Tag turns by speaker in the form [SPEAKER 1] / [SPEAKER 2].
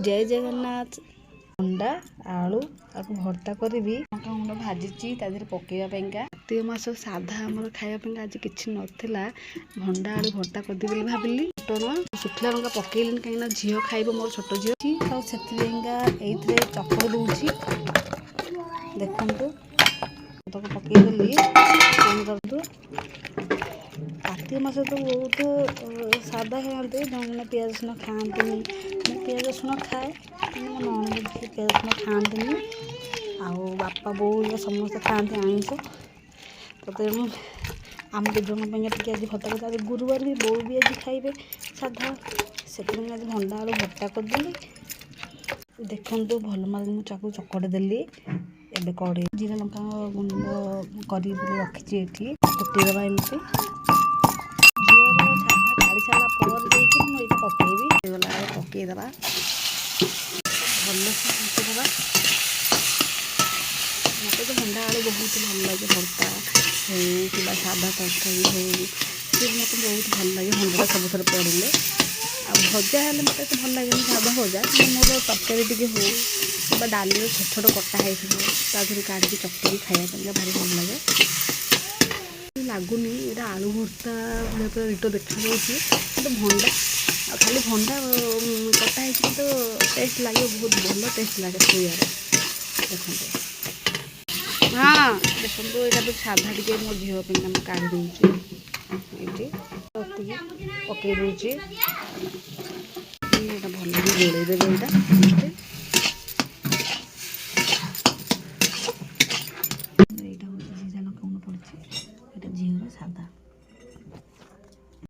[SPEAKER 1] जय जगन्नाथ। अंडा आलू आपको भर्ता करी लंका गुंड भाजी पकईवाई कार्तिक मास साधा आमर खावाई आज किसी नाला भंडा आलू भर्ता करदी भाविली टन शुखला लंका पकईली कहीं झील खाइब मोर छोट झील तो से चकड़ दूसरी देखु पकईदेली कार्तिक मास तो बहुत सादा खाते जन पियाज रसुण खाती पियाज रसुण खाए मो नणंद पियाज रसुण खाती बापा बोऊ समस्त खाते आइंस तो तेणु आम दुजन टे आज भत्ता कर गुरुवार भी बोऊ भी आज खाइबे साधा से आज भंडा आलू भत्ता करदेली देखु भल मार मुझे चकड़ी देली एबे कड़े जीरा लंका गुंड कर रखी फुटेदबा एमती झील साधा काढ़ी सारा पर मुझे पकईबी गला पकईदबा भल से फुटेदबा मत तो भंडा आलू बहुत भल लगे भर्ता हो कि सादा तरकारी हो मत बहुत भल लगे भंडा सब थर पड़े आ भजा है मत तो भल लगे सादा भजा मोर तरकारी टी हो डाली छोट छोट कटा होती काढ़ी चकटी खाया भारी भल लगे लगुनि ये आलू भर्ता भाई पूरा रिटो देखा भंडा खाली भंडा कटा तो टेस्ट लगे बहुत भल टेस्ट लगे खुआर देखते हाँ देखो यहाँ तो साधा टे मो झील काढ़ी दूसरी ये पकई दूसरी भल गोल देवे यहाँ